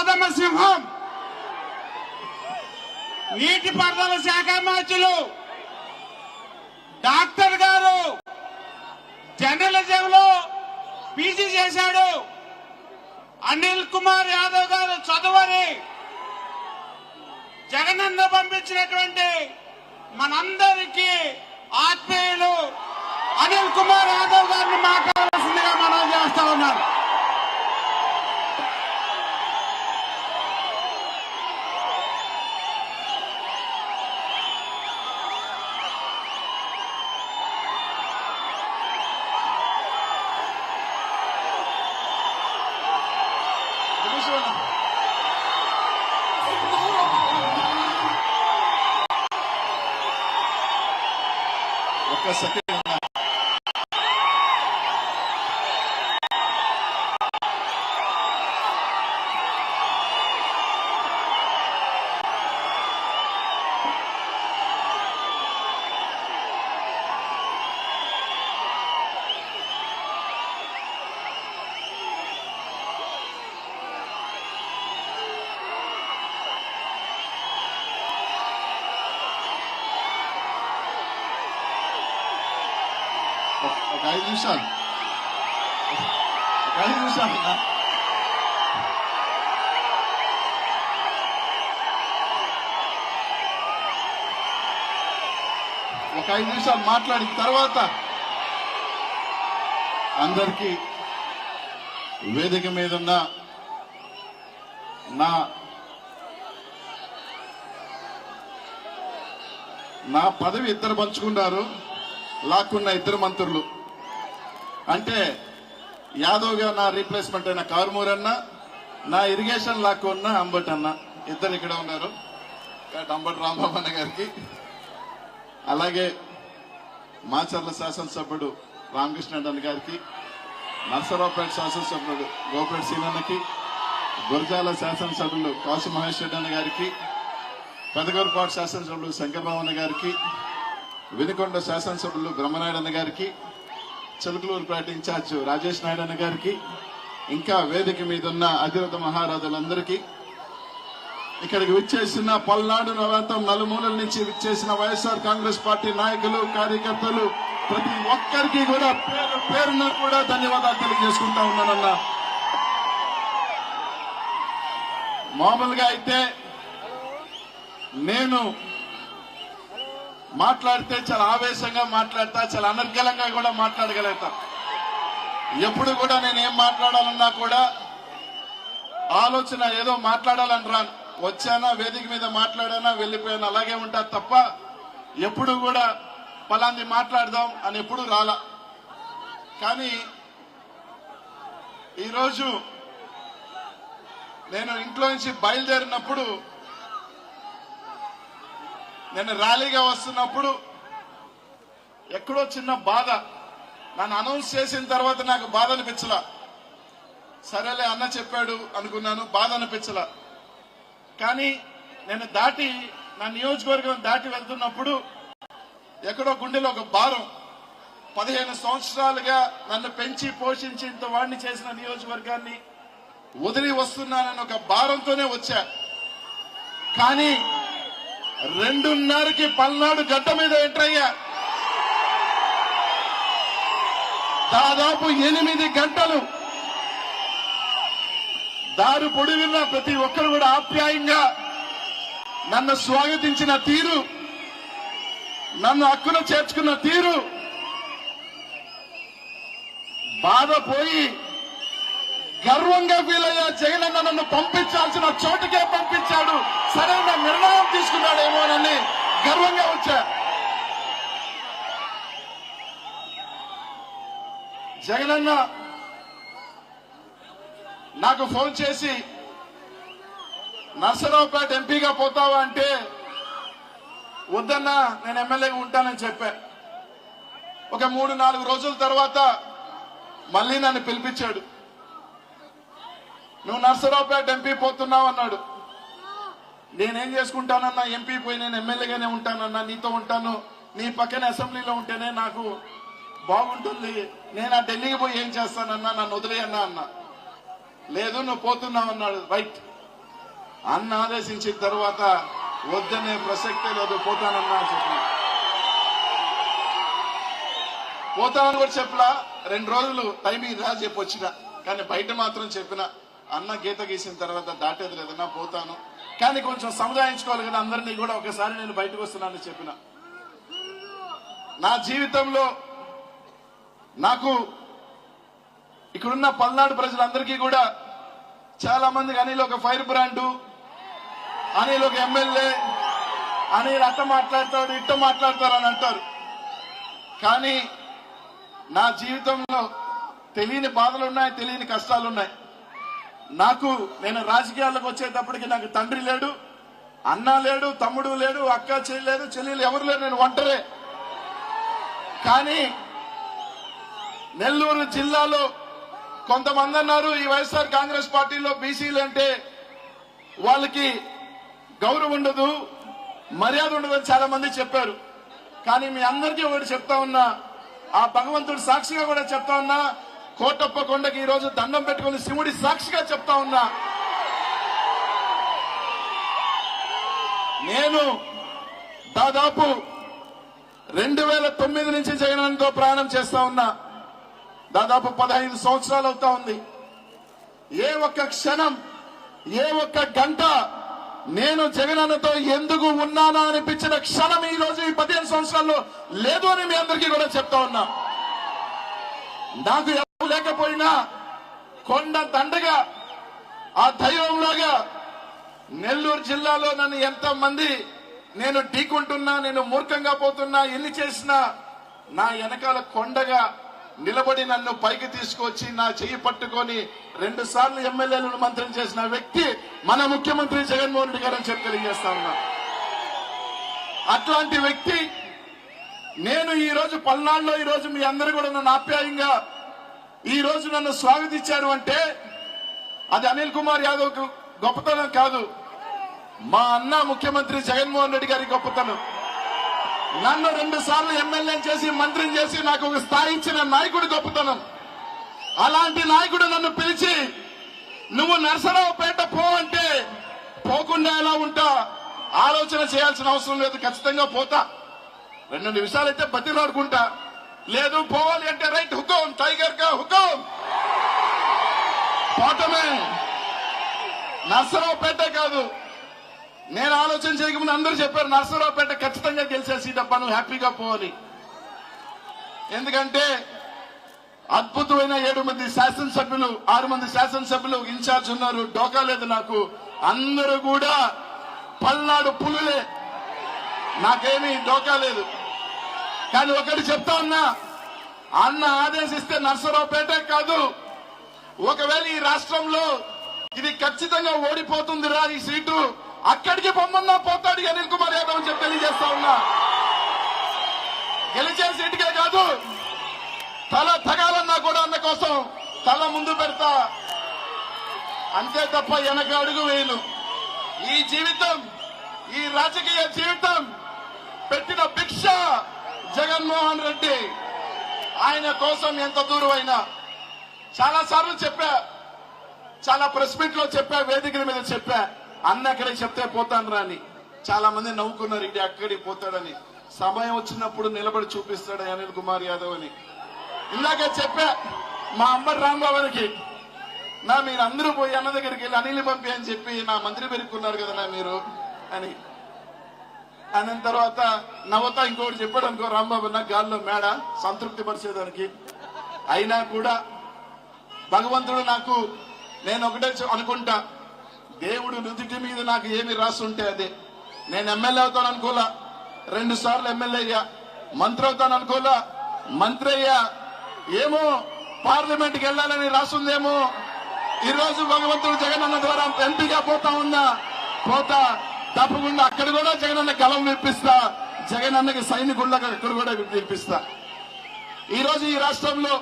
కోదమ సింహం, నీటిపారుదల శాఖ మంత్రులు డాక్టర్ గారు జర్నలిజంలో పీజీ చేశాడు. అనిల్ కుమార్ యాదవ్ గారు చదువని జగనన్న పంపించినటువంటి మనందరికీ ఆత్మీయులు అనిల్ కుమార్ యాదవ్ గారిని మాట్లాడాల్సిందిగా మనం చేస్తా ఉన్నాను. ఒక్క సెకండ్. ఒక 5 నిమిషాలు మాట్లాడిన తర్వాత అందరికీ వేదిక మీద ఉన్న నా పదవి ఇద్దరు పంచుకున్నారు, లాక్కున్న ఇద్దరు మంత్రులు. అంటే యాదవ్ గారు నా రీప్లేస్మెంట్ అయిన కారుమూరి అన్న, నా ఇరిగేషన్ లాక్కున్న అంబట్ అన్న, ఇద్దరు ఇక్కడ ఉన్నారు. అంబటి రాంబాబు అన్న గారికి, అలాగే మాచర్ల శాసనసభ్యుడు రామకృష్ణ అన్న గారికి, నర్సరావుపేట శాసనసభ్యుడు గోపేట సీనన్నకి, గురజాల శాసనసభ్యులు కాసు మహేష్ రెడ్డి అన్న గారికి, పెదగూరుపాటు శాసనసభ్యులు శంకర్రావు అన్న గారికి, వినుకొండ శాసనసభ్యులు బ్రహ్మనాయుడు అన్న గారికి, చిలుకలూరుపేట ఇన్ఛార్జ్ రాజేష్ నాయుడు అన్న గారికి, ఇంకా వేదిక మీద ఉన్న అధిరథ మహారాజులందరికీ, ఇక్కడికి విచ్చేసిన పల్నాడు నవంతం నలుమూలల నుంచి విచ్చేసిన వైఎస్ఆర్ కాంగ్రెస్ పార్టీ నాయకులు, కార్యకర్తలు, ప్రతి ఒక్కరికి కూడా పేరు పేరున కూడా ధన్యవాదాలు తెలియజేసుకుంటా ఉన్నానన్నా. మామూలుగా అయితే నేను మాట్లాడితే చాలా ఆవేశంగా మాట్లాడతా, చాలా అనర్గళంగా కూడా మాట్లాడగలుగుతా. ఎప్పుడు కూడా నేను ఏం మాట్లాడాలన్నా కూడా ఆలోచన ఏదో మాట్లాడాలని రాను. వచ్చానా, వేదిక మీద మాట్లాడానా, వెళ్ళిపోయాను, అలాగే ఉంటా తప్ప ఎప్పుడు కూడా పలాంది మాట్లాడదాం అని ఎప్పుడు రాలా. కానీ ఈరోజు నేను ఇంట్లో నుంచి బయలుదేరినప్పుడు, నేను ర్యాలీగా వస్తున్నప్పుడు ఎక్కడో చిన్న బాధ. నన్ను అనౌన్స్ చేసిన తర్వాత నాకు బాధ అనిపించలా. సరేలే అన్న చెప్పాడు అనుకున్నాను, బాధ అనిపించలా. కానీ నేను నా నియోజకవర్గం దాటి వెళ్తున్నప్పుడు ఎక్కడో గుండెలో ఒక భారం. 15 సంవత్సరాలుగా నన్ను పెంచి పోషించి ఇంత వాడిని చేసిన నియోజకవర్గాన్ని వదిలి వస్తున్నానని ఒక భారంతోనే వచ్చా. కానీ 2:30కి పల్నాడు గడ్డ మీద ఎంటర్ అయ్యా. దాదాపు 8 గంటలు దారి పొడివిన ప్రతి ఒక్కరు కూడా ఆప్యాయంగా నన్ను స్వాగతించిన తీరు, నన్ను హక్కున చేర్చుకున్న తీరు, బాధ పోయి గర్వంగా ఫీల్ అయ్యా. జగనన్న నన్ను పంపించాల్సిన చోటుకే పంపించాడు, సరైన నిర్ణయం తీసుకున్నాడేమోనని గర్వంగా వచ్చా. జగనన్న నాకు ఫోన్ చేసి నర్సరావుపేట ఎంపీగా పోతావా అంటే వద్దన్నా, నేను ఎమ్మెల్యేగా ఉంటానని చెప్పా. ఒక 3-4 రోజుల తర్వాత మళ్ళీ నన్ను పిలిపించాడు. నువ్వు నర్సరావుపేట ఎంపీ పోతున్నావు అన్నాడు. నేనేం చేసుకుంటానన్నా, ఎంపీ పోయి నేను ఎమ్మెల్యేగానే ఉంటానన్నా, నీతో ఉంటాను, నీ పక్కన అసెంబ్లీలో ఉంటేనే నాకు బాగుంటుంది, నేను ఆ ఢిల్లీకి పోయి ఏం చేస్తానన్నా, నన్ను వదిలేయన్నా అన్నా. లేదు నువ్వు పోతున్నావు అన్నాడు. రైట్, అన్న ఆదేశించిన తర్వాత వద్దనే ప్రసక్తే లేదు, పోతానన్నా చెప్పిన. పోతానని కూడా చెప్పలా. 2 రోజులు టైం ఇదా చెప్పి వచ్చిన, కానీ బయట మాత్రం చెప్పిన అన్న గీత గీసిన తర్వాత దాటేది లేదన్నా పోతాను, కానీ కొంచెం సముదాయించుకోవాలి కదా అందరినీ కూడా, ఒకసారి నేను బయటకు వస్తున్నానని చెప్పిన. నా జీవితంలో నాకు ఇక్కడున్న పల్నాడు ప్రజలందరికీ కూడా చాలా మందికి అనిల్ ఒక ఫైర్ బ్రాండు, అనిల్ ఒక ఎమ్మెల్యే, అనిల్ అట్ట మాట్లాడతాడు ఇట్ట మాట్లాడతారు అని అంటారు. కానీ నా జీవితంలో తెలియని బాధలున్నాయి, తెలియని కష్టాలున్నాయి. నేను రాజకీయాల్లోకి వచ్చేటప్పటికి నాకు తండ్రి లేడు, అన్న లేడు, తమ్ముడు లేడు, అక్క చెల్లి చెల్లెలు ఎవరు లేరు, నేను ఒంటరే. కానీ నెల్లూరు జిల్లాలో కొంతమంది అన్నారు ఈ వైఎస్ఆర్ కాంగ్రెస్ పార్టీలో బీసీలు అంటే వాళ్ళకి గౌరవం ఉండదు, మర్యాద ఉండదు అని చాలా మంది చెప్పారు. కానీ మీ అందరికీ ఒకటి చెప్తా ఉన్నా, ఆ భగవంతుడు సాక్షిగా కూడా చెప్తా ఉన్నా, కోటప్ప కొండకి ఈ రోజు దండం పెట్టుకుని శివుడి సాక్షిగా చెప్తా ఉన్నా, నేను దాదాపు 2009 నుంచి జగనన్నతో ప్రయాణం చేస్తా ఉన్నా. దాదాపు 15 సంవత్సరాలు అవుతా ఉంది. ఏ ఒక్క క్షణం, ఏ ఒక్క గంట నేను జగనన్నతో ఎందుకు ఉన్నానా అనిపించిన క్షణం ఈ రోజు ఈ 15 సంవత్సరాల్లో లేదు అని మీ అందరికీ కూడా చెప్తా ఉన్నా. నాకు ఎవరు లేకపోయినా కొండ దండగా ఆ దైవంలాగా నెల్లూరు జిల్లాలో నన్ను ఎంతమంది నేను ఢీకుంటున్నా, నేను మూర్ఖంగా పోతున్నా, ఎన్ని చేసినా నా వెనకాల కొండగా నిలబడి నన్ను పైకి తీసుకొచ్చి నా చెయ్యి పట్టుకొని 2 సార్లు ఎమ్మెల్యేలను మంత్రిని చేసిన వ్యక్తి మన ముఖ్యమంత్రి జగన్మోహన్ రెడ్డి గారు అని చెప్పి తెలియజేస్తా ఉన్నా. అట్లాంటి వ్యక్తి నేను ఈ రోజు పల్నాడులో ఈ రోజు మీ అందరూ కూడా నన్ను ఆప్యాయంగా ఈ రోజు నన్ను స్వాగతించారు అంటే అది అనిల్ కుమార్ యాదవ్ గొప్పతనం కాదు, మా అన్న ముఖ్యమంత్రి జగన్మోహన్ రెడ్డి గారి గొప్పతనం. నన్ను 2 సార్లు ఎమ్మెల్యే చేసి మంత్రిని చేసి నాకు ఒక స్థాయి ఇచ్చిన నాయకుడి గొప్పతనం. అలాంటి నాయకుడు నన్ను పిలిచి నువ్వు నరసరావుపేట పో అంటే పోకుండా ఎలా ఉంటా, ఆలోచన చేయాల్సిన అవసరం లేదు, ఖచ్చితంగా పోతా. 2 నిమిషాలైతే బతిలాడుకుంటా, లేదు పోవాలి అంటే రైట్ హుకుం, టైగర్ కా హుకుం, పోవటమే. నరసరావుపేట కాదు, నేను ఆలోచన చేయకముందు అందరూ చెప్పారు నరసరావుపేట ఖచ్చితంగా గెలిచే సీట్ అబ్బా, నువ్వు హ్యాపీగా పోవాలి. ఎందుకంటే అద్భుతమైన 7 మంది శాసనసభ్యులు, 6 మంది శాసనసభ్యులు ఇన్ఛార్జ్ ఉన్నారు, డోకా లేదు నాకు. అందరూ కూడా పల్నాడు పులులే, నాకేమీ డోకా లేదు. కానీ ఒకటి చెప్తా ఉన్నా, అన్న ఆదేశిస్తే నరసరావుపేట కాదు, ఒకవేళ ఈ రాష్ట్రంలో ఇది ఖచ్చితంగా ఓడిపోతుందిరా ఈ సీటు, అక్కడికి పొమ్మన్నా పోతాడు అనిల్ కుమార్ యాదవ్ అని చెప్పి తెలియజేస్తా ఉన్నా. గెలిచే సీటుకే కాదు, తల తగాలన్నా కూడా అన్న కోసం తల ముందు పెడతా, అంతే తప్ప వెనక అడుగు వేయను. ఈ జీవితం, ఈ రాజకీయ జీవితం పెట్టిన భిక్ష జగన్మోహన్ రెడ్డి. ఆయన కోసం ఎంత దూరం అయినా చాలా సార్లు చెప్పా, చాలా ప్రెస్ మీట్ లో చెప్పా, వేదికల మీద చెప్పా, అన్న అక్కడికి చెప్తే పోతాను రాని. చాలా మంది నవ్వుకున్నారు, ఇది అక్కడికి పోతాడని. సమయం వచ్చినప్పుడు నిలబడి చూపిస్తాడు అనిల్ కుమార్ యాదవ్ అని. ఇందాక చెప్పా మా అమ్మ రాంబాబుకి, మీరందరూ పోయి అన్న దగ్గరికి వెళ్ళి అనిల్ పంపి అని చెప్పి నా మంత్రి పెరుక్కున్నారు కదా మీరు అని అన్న తర్వాత నవ్వుతా ఇంకోటి చెప్పాడు అనుకో రాంబాబు, నా గాల్లో మేడ సంతృప్తి పరిచేదానికి. అయినా కూడా భగవంతుడు నాకు, నేను ఒకటే అనుకుంటా, దేవుడు నుదుటి మీద నాకు ఏమి రాసుంటే అదే. నేను ఎమ్మెల్యే అవుతాను అనుకోలా, 2 సార్లు ఎమ్మెల్యే అయ్యా, మంత్రి అవుతాను అనుకోలా, మంత్రి అయ్యా. ఏమో పార్లమెంట్కి వెళ్ళాలని రాసుందేమో, ఈ రోజు భగవంతుడు జగనన్న ద్వారా ఎంపీగా పోతా ఉన్నా, పోతా తప్పకుండా అక్కడ కూడా జగనన్న గలం వినిపిస్తా, జగనన్నకి సైనికుళ్ళగా అక్కడ కూడా వినిపిస్తా. ఈ రోజు ఈ రాష్ట్రంలో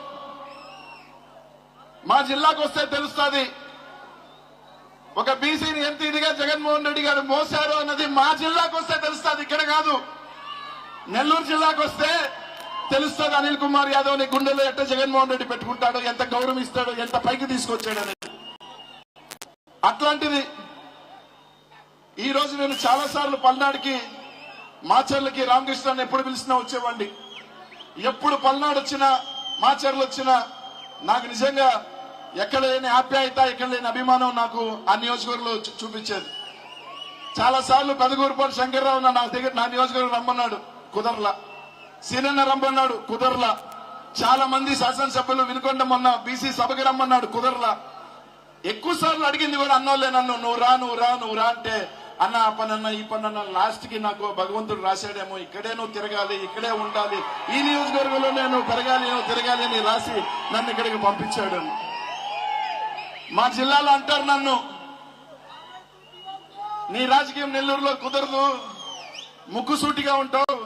మా జిల్లాకు వస్తే తెలుస్తుంది, ఒక బీసీని ఎంత ఇదిగా జగన్మోహన్ రెడ్డి గారు మోసారు అన్నది మా జిల్లాకు వస్తే తెలుస్తుంది, ఇక్కడ కాదు. నెల్లూరు జిల్లాకు వస్తే తెలుస్తుంది అనిల్ కుమార్ యాదవ్ ని గుండెలో ఎట్ట జగన్మోహన్ రెడ్డి పెట్టుకుంటాడు, ఎంత గౌరవం ఇస్తాడు, ఎంత పైకి తీసుకొచ్చాడు అనేది. అట్లాంటిది ఈ రోజు నేను చాలా సార్లు పల్నాడుకి మాచర్లకి రామకృష్ణని ఎప్పుడు పిలిచినా వచ్చేవాడిని. ఎప్పుడు పల్నాడు వచ్చినా మాచర్లు వచ్చినా నాకు నిజంగా ఎక్కడ లేని ఆప్యాయత, ఎక్కడ లేని అభిమానం నాకు ఆ నియోజకవర్గంలో చూపించేది. చాలా సార్లు పెదగూరుపాటి శంకర్రావు నా నియోజకవర్గం రమ్మన్నాడు, కుదరలా. సీనన్న రమ్మన్నాడు, కుదరలా. చాలా మంది శాసనసభ్యులు వినుకొండ మొన్న బీసీ సభకి రమ్మన్నాడు, కుదరలా. ఎక్కువ సార్లు అడిగింది కూడా అన్నోళ్ళే నన్ను, నువ్వు రా అంటే అన్న ఆ పనన్న ఈ పనన్న. లాస్ట్ కి నాకు భగవంతుడు రాశాడేమో, ఇక్కడే నువ్వు తిరగాలి, ఇక్కడే ఉండాలి, ఈ నియోజకవర్గంలోనే నువ్వు తిరగాలి అని రాసి నన్ను ఇక్కడికి పంపించాడు. మా జిల్లాలో అంటారు నన్ను, నీ రాజకీయం నెల్లూరులో కుదరదు, ముక్కుసూటిగా ఉంటావు,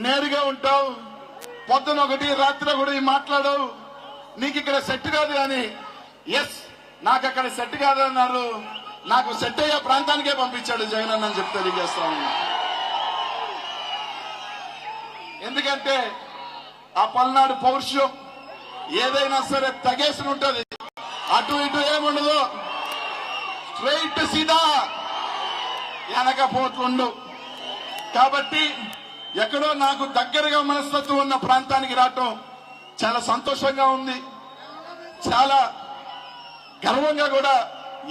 నేరుగా ఉంటావు, పొద్దున ఒకటి రాత్రి ఒకటి మాట్లాడవు, నీకు ఇక్కడ సెట్ కాదు అని. ఎస్, నాకు అక్కడ సెట్ కాదన్నారు. నాకు సెట్ అయ్యే ప్రాంతానికే పంపించాడు జగన్ అని చెప్పి తెలియజేస్తా ఉన్నా. ఎందుకంటే ఆ పల్నాడు పౌరుషం ఏదైనా సరే తగేసి ఉంటది, అటు ఇటు ఏముండదు, స్ట్రైట్ సీదా, వెనకపోతుండు. కాబట్టి ఎక్కడో నాకు దగ్గరగా మనస్తత్వం ఉన్న ప్రాంతానికి రావటం చాలా సంతోషంగా ఉంది, చాలా గర్వంగా కూడా.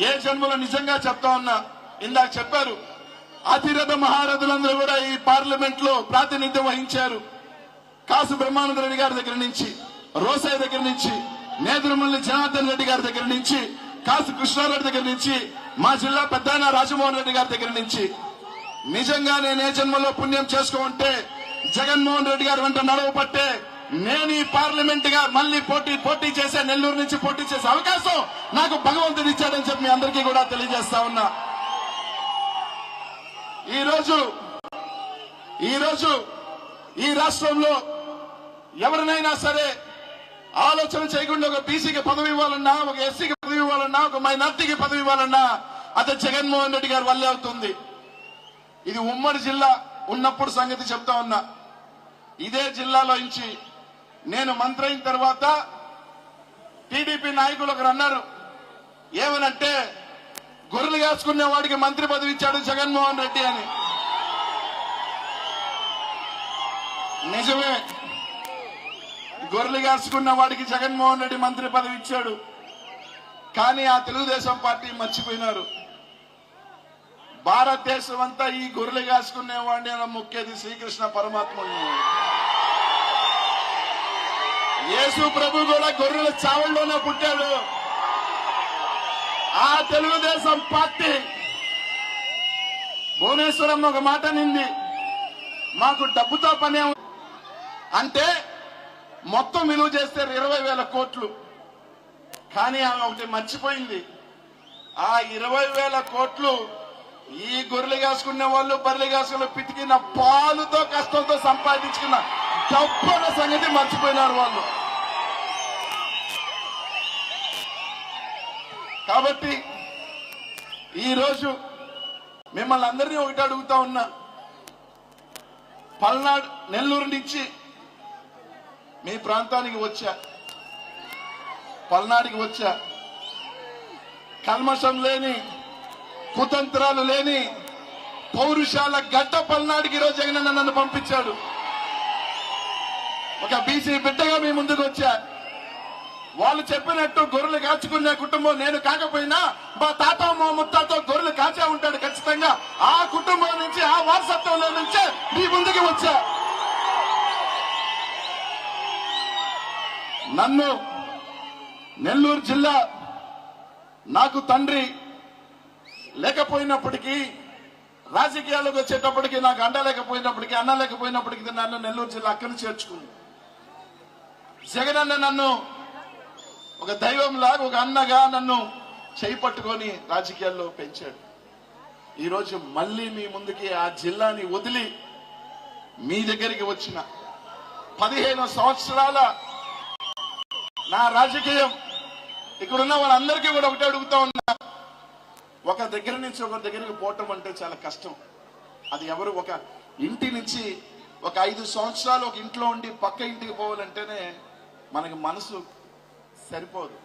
ఏ జన్మలో నిజంగా చెప్తా ఉన్నా, ఇందాక చెప్పారు అతిరథ మహారథులందరూ కూడా ఈ పార్లమెంట్ లో ప్రాతినిధ్యం వహించారు. కాసు బ్రహ్మానంద రెడ్డి గారి దగ్గర నుంచి, రోసయ్య దగ్గర నుంచి, నేదురుమల్లి జనార్దన్ రెడ్డి గారి దగ్గర నుంచి, కాసు కృష్ణారెడ్డి దగ్గర నుంచి, మా జిల్లా పెద్దాయన రాజమోహన్ రెడ్డి గారి దగ్గర నుంచి. నిజంగా నేను ఏ జన్మలో పుణ్యం చేసుకోంటే జగన్మోహన్ రెడ్డి గారి వెంట నడవబట్టే నేను ఈ పార్లమెంట్ గా మళ్ళీ పోటీ చేసే, నెల్లూరు నుంచి పోటీ చేసే అవకాశం నాకు భగవంతుడు ఇచ్చాడని చెప్పి మీ అందరికీ కూడా తెలియజేస్తా ఉన్నా. ఈ రోజు ఈ రాష్ట్రంలో ఎవరినైనా సరే ఆలోచన చేయకుండా ఒక బీసీకి పదవి ఇవ్వాలన్నా, ఒక ఎస్సీకి పదవి ఇవ్వాలన్నా, ఒక మైనార్టీకి పదవి ఇవ్వాలన్నా అది జగన్మోహన్ రెడ్డి గారి వల్లే అవుతుంది. ఇది ఉమ్మడి జిల్లా ఉన్నప్పుడు సంగతి చెప్తా ఉన్నా. ఇదే జిల్లాలో నుంచి నేను మంత్రి అయిన తర్వాత టీడీపీ నాయకులు ఒకరు అన్నారు, ఏమనంటే గొర్రెలు కాసుకునే వాడికి మంత్రి పదవి ఇచ్చాడు జగన్మోహన్ రెడ్డి అని. నిజమే, గొర్రెలు కాసుకున్న వాడికి జగన్మోహన్ రెడ్డి మంత్రి పదవి ఇచ్చాడు. కానీ ఆ తెలుగుదేశం పార్టీ మర్చిపోయినారు, భారతదేశం అంతా ఈ గొర్రెలు కాసుకునేవాడిని మొక్కేది శ్రీకృష్ణ పరమాత్మని. యేసు ప్రభు కూడా గొర్రెల చావల్లోనే పుట్టాడు. ఆ తెలుగుదేశం పార్టీ భువనేశ్వరం ఒక మాట నింది, మాకు డబ్బుతో పనే అంటే మొత్తం విలువ చేస్తే 20,000 కోట్లు. కానీ ఆమె ఒకటి మర్చిపోయింది, ఆ 20,000 కోట్లు ఈ గొర్రెలు కాసుకునే వాళ్ళు, బర్రెలు కాసుకున్న పితికిన పాలుతో కష్టంతో సంపాదించుకున్న డబ్బు అన్న సంగతి మర్చిపోయినారు వాళ్ళు. కాబట్టి ఈరోజు మిమ్మల్ని అందరినీ ఒకటి అడుగుతా ఉన్నా, పల్నాడు నెల్లూరు నుంచి మీ ప్రాంతానికి వచ్చా, పల్నాడుకి వచ్చా, కల్మషం లేని, కుతంత్రాలు లేని పౌరుషాల గడ్డ పల్నాడుకి ఈరోజు జగన్ నన్ను పంపించాడు. ఒక బీసీ బిడ్డగా మీ ముందుకు వచ్చా. వాళ్ళు చెప్పినట్టు గొర్రెలు కాచుకునే కుటుంబం నేను కాకపోయినా మా తాత మా ముత్తాతో గొర్రెలు కాచే ఉంటాడు ఖచ్చితంగా. ఆ కుటుంబం నుంచి, ఆ వారసత్వంలో నుంచే మీ ముందుకు వచ్చా. నన్ను నెల్లూరు జిల్లా నాకు తండ్రి లేకపోయినప్పటికీ, రాజకీయాలకు వచ్చేటప్పటికి నాకు అండ లేకపోయినప్పటికీ, అన్న లేకపోయినప్పటికీ నన్ను నెల్లూరు జిల్లా అక్కడి చేర్చుకుంది. జగనన్న నన్ను ఒక దైవంలాగా, ఒక అన్నగా నన్ను చేయి పట్టుకొని రాజకీయాల్లో పెంచాడు. ఈరోజు మళ్ళీ మీ ముందుకి ఆ జిల్లాని వదిలి మీ దగ్గరికి వచ్చిన 15 సంవత్సరాల నా రాజకీయం. ఇక్కడున్న వాళ్ళందరికీ కూడా ఒకటే అడుగుతా ఉన్నా, ఒక దగ్గర నుంచి ఒక దగ్గరికి పోవటం అంటే చాలా కష్టం. అది ఎవరు ఒక ఇంటి నుంచి ఒక 5 సంవత్సరాలు ఒక ఇంట్లో ఉండి పక్క ఇంటికి పోవాలంటేనే మనకి మనసు సరిపోదు.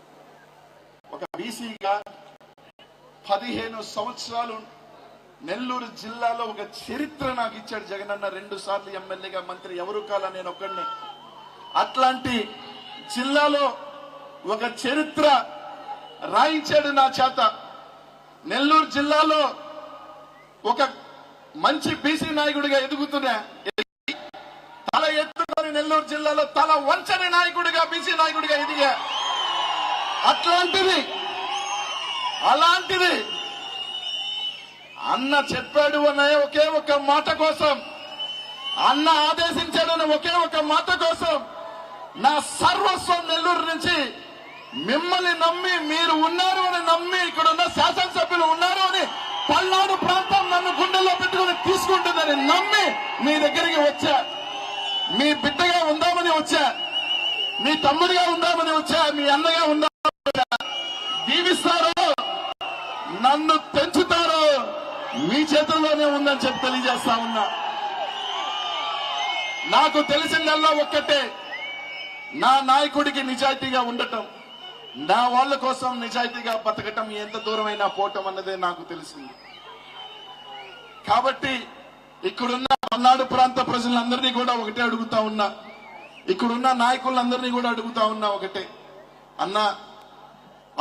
ఒక బీసీగా 15 సంవత్సరాలు నెల్లూరు జిల్లాలో ఒక చరిత్ర నాకు ఇచ్చాడు జగనన్న. 2 సార్లు ఎమ్మెల్యేగా మంత్రి ఎవరు కాలా, నేను ఒక్కడిని. అట్లాంటి జిల్లాలో ఒక చరిత్ర రాయించాడు నా చేత. నెల్లూరు జిల్లాలో ఒక మంచి బీసీ నాయకుడిగా ఎదుగుతున్నా, తల ఎత్తుకొని నెల్లూరు జిల్లాలో తల వంచని నాయకుడిగా, బీసీ నాయకుడిగా ఎదిగా. అలాంటిది అన్న చెప్పాడు అనే ఒకే ఒక మాట కోసం, అన్న ఆదేశించాడు అనే ఒకే ఒక మాట కోసం నా సర్వస్వం నెల్లూరు నుంచి మిమ్మల్ని నమ్మి, మీరు ఉన్నారు అని నమ్మి, ఇక్కడ ఉన్న శాసనసభ్యులు ఉన్నారు అని, పల్నాడు ప్రాంతం నన్ను గుండెల్లో పెట్టుకుని తీసుకుంటుందని నమ్మి మీ దగ్గరికి వచ్చా. మీ బిడ్డగా ఉందామని వచ్చా, మీ తమ్ముడిగా ఉందామని వచ్చా, మీ అన్నగా ఉందామని వచ్చా. దీవిస్తారో నన్ను పెంచుతారో మీ చేతుల్లోనే ఉందని చెప్పి తెలియజేస్తా ఉన్నా. నాకు తెలిసిందల్లా ఒక్కటే, నా నాయకుడికి నిజాయితీగా ఉండటం, నా వాళ్ళ కోసం నిజాయితీగా బతకటం, ఎంత దూరమైనా పోవటం అన్నదే నాకు తెలిసింది. కాబట్టి ఇక్కడున్న పల్నాడు ప్రాంత ప్రజలందరినీ కూడా ఒకటే అడుగుతా ఉన్నా, ఇక్కడున్న నాయకులందరినీ కూడా అడుగుతా ఉన్నా ఒకటే, అన్నా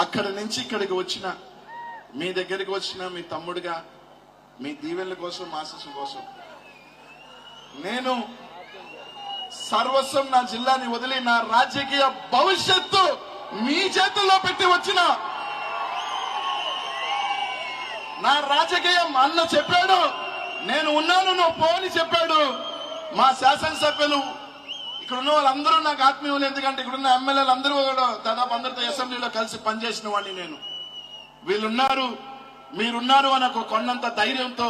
అక్కడి నుంచి ఇక్కడికి వచ్చిన, మీ దగ్గరికి వచ్చిన మీ తమ్ముడిగా, మీ దీవెనల కోసం, ఆశీస్సు కోసం నేను సర్వస్వం నా జిల్లాని వదిలి నా రాజకీయ భవిష్యత్తు మీ చేతుల్లో పెట్టి వచ్చిన, నా రాజకీయం అన్న చెప్పాడు, నేను ఉన్నాను నువ్వు పోని చెప్పాడు. మా శాసనసభ్యులు ఇక్కడ ఉన్న వాళ్ళందరూ నాకు ఆత్మీయులు, ఎందుకంటే ఇక్కడున్న ఎమ్మెల్యేలు అందరూ కూడా దాదాపు అందరితో అసెంబ్లీలో కలిసి పనిచేసిన వాడిని నేను. వీళ్ళున్నారు, మీరున్నారు అని ఒక కొండంత ధైర్యంతో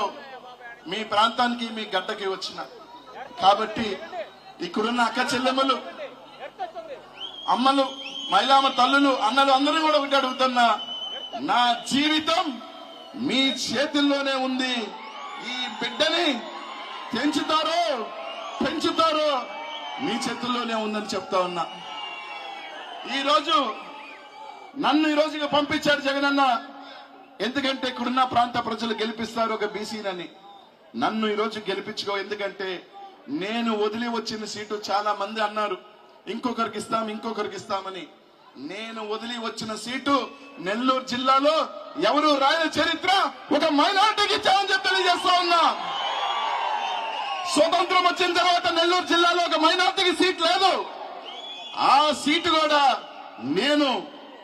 మీ ప్రాంతానికి, మీ గడ్డకి వచ్చిన. కాబట్టి ఇక్కడున్న అక్క చెల్లెమ్మలు, అమ్మలు, మహిళామ తల్లులు, అన్నలు అందరూ కూడా ఒకటి అడుగుతున్నా, నా జీవితం మీ చేతుల్లోనే ఉంది. ఈ బిడ్డని పెంచుతారో మీ చేతుల్లోనే ఉందని చెప్తా ఉన్నా. నన్ను ఈ రోజుకి పంపించాడు జగనన్న, ఎందుకంటే ఇక్కడున్న ప్రాంత ప్రజలు గెలిపిస్తారు ఒక బీసీనని. నన్ను ఈ రోజు గెలిపించుకో, ఎందుకంటే నేను వదిలి వచ్చిన సీటు చాలా మంది అన్నారు ఇంకొకరికి ఇస్తామని. నేను వదిలి వచ్చిన సీటు నెల్లూరు జిల్లాలో ఎవరు రాయని చరిత్ర ఒక మైనారిటీకి ఇచ్చామని చెప్పి తెలియజేస్తా ఉన్నా. స్వతంత్రం వచ్చిన తర్వాత నెల్లూరు జిల్లాలో ఒక మైనారిటీకి సీట్ లేదు. ఆ సీటు కూడా నేను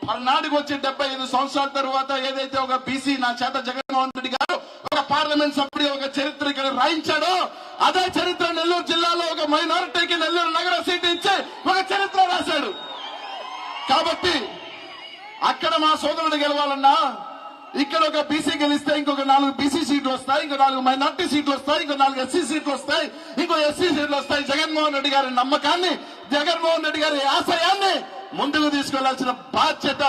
పల్నాడుకు వచ్చి 75 సంవత్సరాల తర్వాత ఏదైతే ఒక బీసీ నా చేత జగన్మోహన్ రెడ్డి గారు ఒక పార్లమెంట్ సభ్యుడు ఒక చరిత్ర ఇక్కడ రాయించాడో, అదే చరిత్ర నెల్లూరు జిల్లాలో ఒక మైనారిటీకి నెల్లూరు నగర సీటు ఇచ్చి ఒక చరిత్ర రాశాడు. కాబట్టి అక్కడ మా సోదరుడు గెలవాలన్నా, ఇక్కడ ఒక బీసీ గెలిస్తే ఇంకొక 4 బీసీ సీట్లు వస్తాయి, ఇంకో 4 మైనార్టీ సీట్లు వస్తాయి, ఇంకో 4 ఎస్సీ సీట్లు వస్తాయి, ఇంకో ఎస్సీ సీట్లు వస్తాయి. జగన్మోహన్ రెడ్డి గారి నమ్మకాన్ని, జగన్మోహన్ రెడ్డి గారి ఆశయాన్ని ముందుకు తీసుకెళ్లాల్సిన బాధ్యత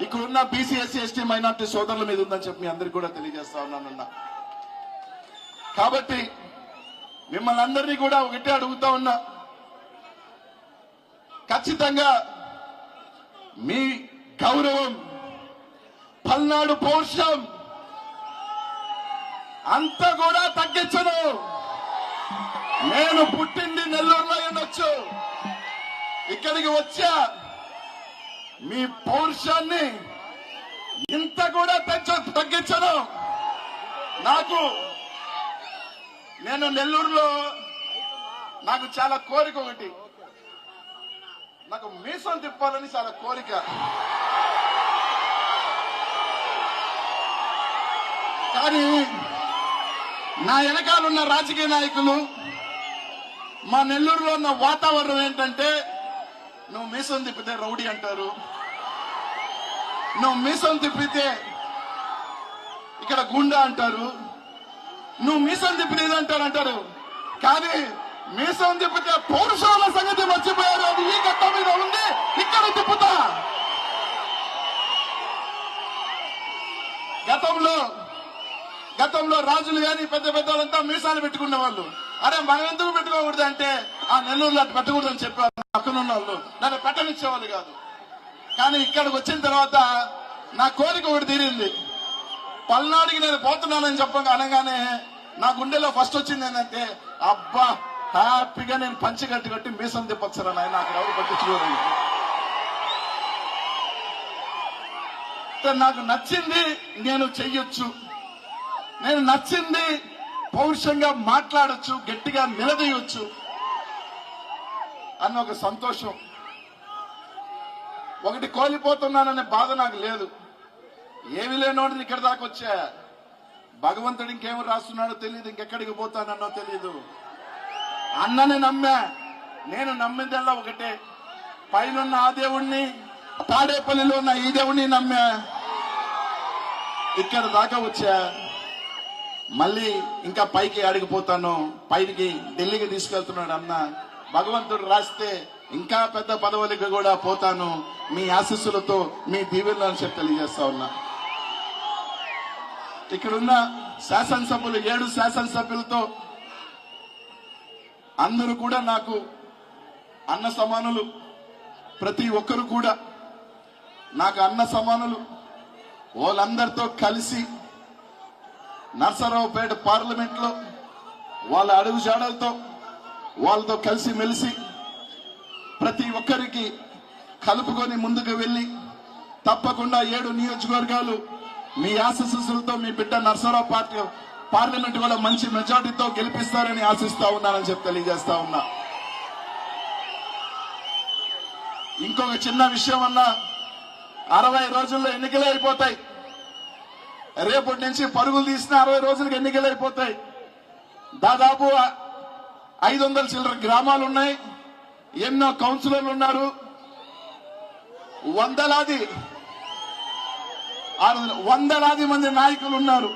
ఇక్కడున్న బీసీ, ఎస్సీ, ఎస్టీ, మైనార్టీ సోదరుల మీద ఉందని చెప్పి మీ అందరికీ కూడా తెలియజేస్తా ఉన్నానన్నా. కాబట్టి మిమ్మల్ని అందరినీ కూడా ఒకటే అడుగుతా ఉన్నా, ఖచ్చితంగా మీ గౌరవం, పల్నాడు పౌరుషం అంతా కూడా తగ్గించను. నేను పుట్టింది నెల్లూరులో ఉండొచ్చు, ఇక్కడికి వచ్చా, మీ పౌరుషాన్ని ఇంత కూడా తగ్గించను. నేను నెల్లూరులో నాకు చాలా కోరిక ఒకటి, నాకు మీసం తిప్పాలని చాలా కోరిక. కానీ నా వెనకాలన్న రాజకీయ నాయకులు, మా నెల్లూరులో ఉన్న వాతావరణం ఏంటంటే, నువ్వు మీసం తిప్పితే రౌడీ అంటారు, నువ్వు మీసం తిప్పితే ఇక్కడ గుండా అంటారు, నువ్వు మీసం తిప్పితే అంటారు. కానీ మీసం తిప్పితే పౌరుషాల సంగతి మర్చిపోయారు. అది ఈ గట్ట మీద ఉంది, ఇక్కడ తిప్పుతా. గతంలో రాజులు గాని పెద్ద వాళ్ళంతా మీసాలు పెట్టుకునే వాళ్ళు. అరే మనం ఎందుకు పెట్టుకోకూడదు అంటే, ఆ నెల్లూరులో అటు పెట్టకూడదు అని చెప్పారు పక్కనున్న వాళ్ళు, నన్ను పెట్టనిచ్చేవాళ్ళు కాదు. కానీ ఇక్కడికి వచ్చిన తర్వాత నా కోరిక ఒకటి తీరింది. పల్నాడికి నేను పోతున్నానని అనగానే నా గుండెలో ఫస్ట్ వచ్చింది ఏంటంటే, అబ్బా హ్యాపీగా నేను పంచి కట్టి మీసం తిప్పొచ్చారా నాయన, అక్కడ ఎవరు పట్టించుకోరండి. నాకు నచ్చింది నేను చెయ్యొచ్చు, నేను నచ్చింది పౌరుషంగా మాట్లాడొచ్చు, గట్టిగా నిలదీయొచ్చు అన్న ఒక సంతోషం. ఒకటి కోల్పోతున్నాననే బాధ నాకు లేదు. ఏమి లేనోడిని ఇక్కడ దాకా వచ్చా. భగవంతుడు ఇంకేమి రాస్తున్నాడో తెలియదు, ఇంకెక్కడికి పోతానన్నో తెలియదు. అన్నని నమ్మా. నేను నమ్మిందల్లా ఒకటే, పైనున్న ఆ దేవుణ్ణి, తాడేపల్లిలో ఉన్న ఈ దేవుణ్ణి నమ్మా. ఇక్కడ దాకా వచ్చా. మళ్ళీ ఇంకా పైకి అడిగిపోతాను, పైకి ఢిల్లీకి తీసుకెళ్తున్నాడు అన్న. భగవంతుడు రాస్తే ఇంకా పెద్ద పదవులకి కూడా పోతాను, మీ ఆశీస్సులతో, మీ దీవెనలు అని చెప్పి తెలియజేస్తా ఉన్నా. ఇక్కడున్న శాసనసభ్యులు 7 శాసనసభ్యులతో అందరూ కూడా నాకు అన్న సమానులు. ప్రతి ఒక్కరు కూడా నాకు అన్న సమానులు. వాళ్ళందరితో కలిసి నర్సరావుపేట పార్లమెంట్ లో వాళ్ళ అడుగుజాడలతో వాళ్ళతో కలిసి మెలిసి ప్రతి ఒక్కరికి కలుపుకొని ముందుకు వెళ్లి తప్పకుండా 7 నియోజకవర్గాలు మీ ఆశీస్సులతో మీ బిడ్డ నర్సరావు పార్లమెంట్ కూడా మంచి మెజార్టీతో గెలిపిస్తారని ఆశిస్తా ఉన్నానని చెప్పి తెలియజేస్తా ఉన్నా. ఇంకొక చిన్న విషయం అన్నా, 60 రోజుల్లో ఎన్నికలు అయిపోతాయి. రేపటి నుంచి పరుగులు తీసిన 60 రోజులకు ఎన్నికలు అయిపోతాయి. దాదాపు 500 చిల్లర గ్రామాలు ఉన్నాయి, ఎన్నో కౌన్సిలర్లు ఉన్నారు, వందలాది మంది నాయకులు ఉన్నారు.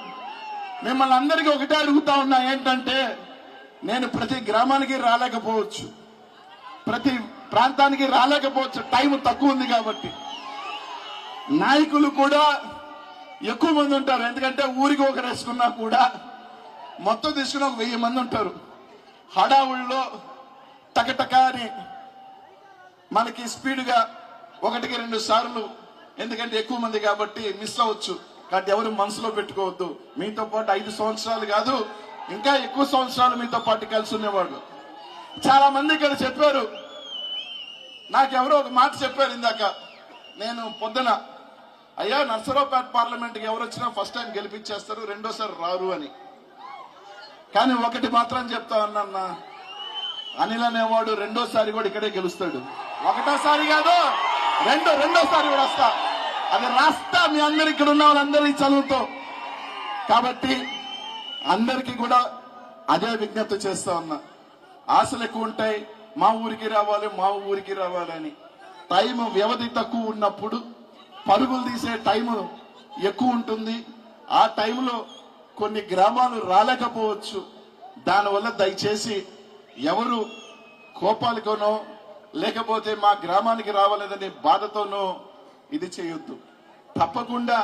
మిమ్మల్ని అందరికీ ఒకటే అడుగుతా ఉన్నా, ఏంటంటే నేను ప్రతి గ్రామానికి రాలేకపోవచ్చు, ప్రతి ప్రాంతానికి రాలేకపోవచ్చు, టైం తక్కువ ఉంది కాబట్టి. నాయకులు కూడా ఎక్కువ మంది ఉంటారు, ఎందుకంటే ఊరికి ఒకరు వేసుకున్నా కూడా మొత్తం తీసుకుని ఒక 1000 మంది ఉంటారు. హడావుల్లో టకటకా అని మనకి స్పీడ్గా 1-2 సార్లు, ఎందుకంటే ఎక్కువ మంది కాబట్టి మిస్ అవ్వచ్చు. కాబట్టి ఎవరు మనసులో పెట్టుకోవద్దు. మీతో పాటు 5 సంవత్సరాలు కాదు, ఇంకా ఎక్కువ సంవత్సరాలు మీతో పాటు కలిసి ఉండేవాడు. చాలా మంది ఇక్కడ చెప్పారు, నాకెవరో ఒక మాట చెప్పారు ఇందాక. నేను పొద్దున, అయ్యా నర్సరావుపేట పార్లమెంట్కి ఎవరు వచ్చినా ఫస్ట్ టైం గెలిపించేస్తారు, రెండోసారి రారు అని. కానీ ఒకటి మాత్రం చెప్తా ఉన్నా, అనిల్ అనేవాడు రెండోసారి కూడా ఇక్కడే గెలుస్తాడు. ఒకటోసారి కాదు, రెండోసారి కూడా వస్తా. అది రాస్తా మీ అందరు ఇక్కడ ఉన్న వాళ్ళందరి చదువుతో. కాబట్టి అందరికీ కూడా అదే విజ్ఞప్తి చేస్తా ఉన్నా. ఆశలు ఎక్కువ ఉంటాయి, మా ఊరికి రావాలని. టైం వ్యవధి తక్కువ ఉన్నప్పుడు పరుగులు తీసే టైం ఎక్కువ ఉంటుంది. ఆ టైంలో కొన్ని గ్రామాలు రాలేకపోవచ్చు. దానివల్ల దయచేసి ఎవరు కోపాలతోనో లేకపోతే మా గ్రామానికి రావాలేదనే బాధతోనో ఇది చేయొద్దు. తప్పకుండా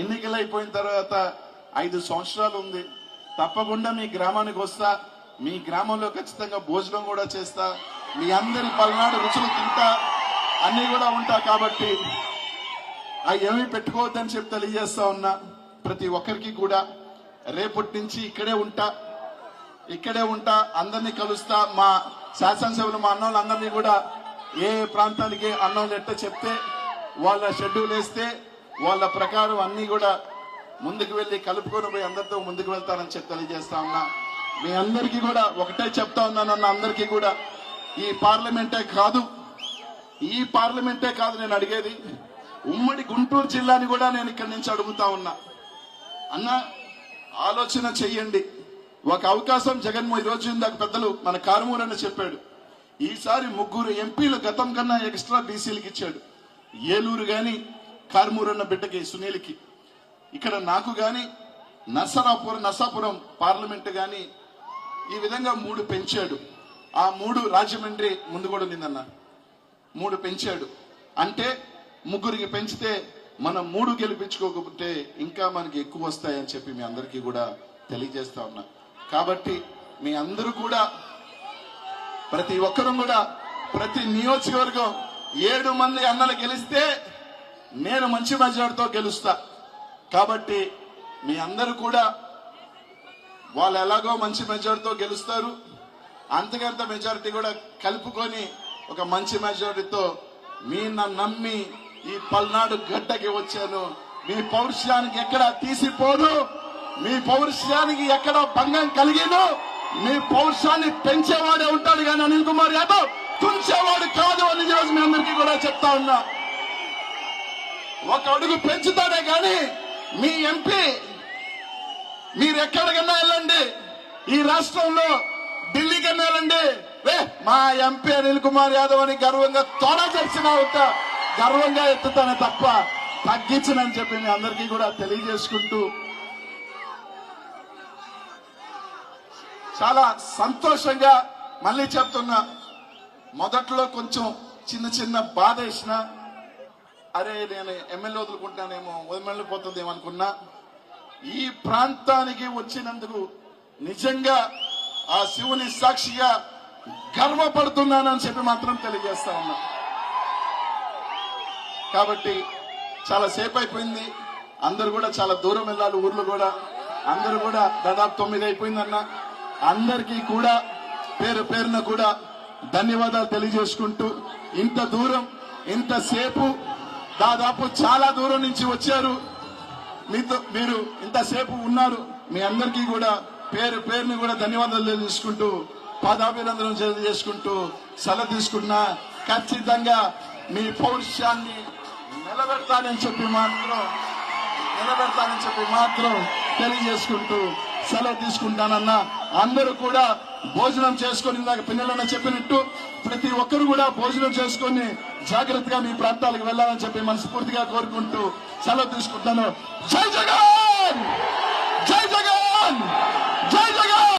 ఎన్నికలు అయిపోయిన తర్వాత 5 సంవత్సరాలు ఉంది, తప్పకుండా మీ గ్రామానికి వస్తా. మీ గ్రామంలో ఖచ్చితంగా భోజనం కూడా చేస్తా, మీ అందరి పల్నాడు రుచులు తింటా, అన్ని కూడా ఉంటా. కాబట్టి అవి ఏమీ పెట్టుకోవద్దని చెప్పి తెలియజేస్తా ఉన్నా. ప్రతి ఒక్కరికి కూడా రేపటి నుంచి ఇక్కడే ఉంటా, అందరినీ కలుస్తా. మా శాసనసభ్యులు మా అన్నోళ్ళందరినీ కూడా ఏ ప్రాంతానికి అన్నోళ్ళు ఎట్ట చెప్తే వాళ్ళ షెడ్యూల్ వేస్తే వాళ్ళ ప్రకారం అన్ని కూడా ముందుకు వెళ్లి కలుపుకొని పోయి అందరితో ముందుకు వెళ్తానని చెప్పి తెలియజేస్తా ఉన్నా. మీ అందరికీ కూడా ఒకటే చెప్తా ఉన్నానన్న, అందరికీ కూడా ఈ పార్లమెంటే కాదు నేను అడిగేది, ఉమ్మడి గుంటూరు జిల్లాని కూడా నేను ఇక్కడి నుంచి అడుగుతా ఉన్నా. అన్న ఆలోచన చెయ్యండి. ఒక అవకాశం జగన్మోహన్, రోజు ఇందాక పెద్దలు మన కారుమూరు అని చెప్పాడు, ఈసారి 3 ఎంపీలు గతం కన్నా ఎక్స్ట్రా బీసీలకు ఇచ్చాడు. ఏలూరు గాని, కారుమూరన్న బిడ్డకి సునీల్కి, ఇక్కడ నాకు గాని, నర్సాపురం పార్లమెంట్ గాని ఈ విధంగా 3 పెంచాడు. ఆ 3 రాజమండ్రి ముందు కూడా నిందన్న 3 పెంచాడు. అంటే 3కి పెంచితే మనం 3 గెలిపించుకోకపోతే ఇంకా మనకి ఎక్కువ వస్తాయని చెప్పి మీ అందరికీ కూడా తెలియజేస్తా ఉన్నా. కాబట్టి మీ అందరూ కూడా, ప్రతి ఒక్కరూ కూడా, ప్రతి నియోజకవర్గం 7 మంది అన్నలు గెలిస్తే నేను మంచి మెజార్టీతో గెలుస్తా. కాబట్టి మీ అందరూ కూడా వాళ్ళు ఎలాగో మంచి మెజారిటీతో గెలుస్తారు, అంతకంత మెజారిటీ కూడా కలుపుకొని ఒక మంచి మెజారిటీతో మీ నమ్మి ఈ పల్నాడు గడ్డకి వచ్చాను. మీ పౌరుషానికి ఎక్కడ తీసిపోను, మీ పౌరుషానికి ఎక్కడ భంగం కలిగిను. మీ పౌరుషాన్ని పెంచేవాడే ఉంటాడు కానీ అనిల్ కుమార్ యాదవ్ తుంచేవాడు కాదు అని రోజు మీ అందరికీ కూడా చెప్తా ఉన్నా. ఒక అడుగు పెంచుతాడే కానీ మీ ఎంపీ మీరు ఎక్కడికన్నా వెళ్ళండి, ఈ రాష్ట్రంలో ఢిల్లీకన్నా వెళ్ళండి, మా ఎంపీ అనిల్ కుమార్ యాదవ్ అని గర్వంగా తోడ తెరిచిన ఉంటా, గర్వంగా ఎత్తుతానే తప్ప తగ్గించనని చెప్పి మీ అందరికీ కూడా తెలియజేసుకుంటూ చాలా సంతోషంగా మళ్ళీ చెప్తున్నా. మొదట్లో కొంచెం చిన్న బాధ వేసిన, అరే నేను ఎమ్మెల్యే వదులుకుంటానేమో వదిలిపోతుందేమో అనుకున్నా. ఈ ప్రాంతానికి వచ్చినందుకు నిజంగా ఆ శివుని సాక్షిగా గర్వపడుతున్నానని చెప్పి మాత్రం తెలియజేస్తా ఉన్నా. కాబట్టి చాలా సేపు అయిపోయింది, అందరూ కూడా చాలా దూరం వెళ్ళాలి, ఊర్లు కూడా అందరూ కూడా దాదాపు 9 అయిపోయిందన్న. అందరికీ కూడా పేరు పేరున కూడా ధన్యవాదాలు తెలియజేసుకుంటూ, ఇంత దూరం ఇంతసేపు దాదాపు చాలా దూరం నుంచి వచ్చారు, మీరు ఇంతసేపు ఉన్నారు, మీ అందరికీ కూడా పేరు పేరుని కూడా ధన్యవాదాలు తెలియజేసుకుంటూ పాదాభినందనం తెలియజేసుకుంటూ సెలవు తీసుకున్నా. ఖచ్చితంగా మీ పౌరుషాన్ని నిలబెడతానని చెప్పి మాత్రం తెలియజేసుకుంటూ సెలవు తీసుకుంటానన్నా. అందరూ కూడా భోజనం చేసుకొని, ఇందాక పిల్లలన్న చెప్పినట్టు ప్రతి ఒక్కరు కూడా భోజనం చేసుకొని జాగ్రత్తగా మీ ప్రాంతాలకు వెళ్లాలని చెప్పి మనస్ఫూర్తిగా కోరుకుంటూ సెలవు తీసుకుంటాను. జై జగన్, జై జగన్, జై జగన్.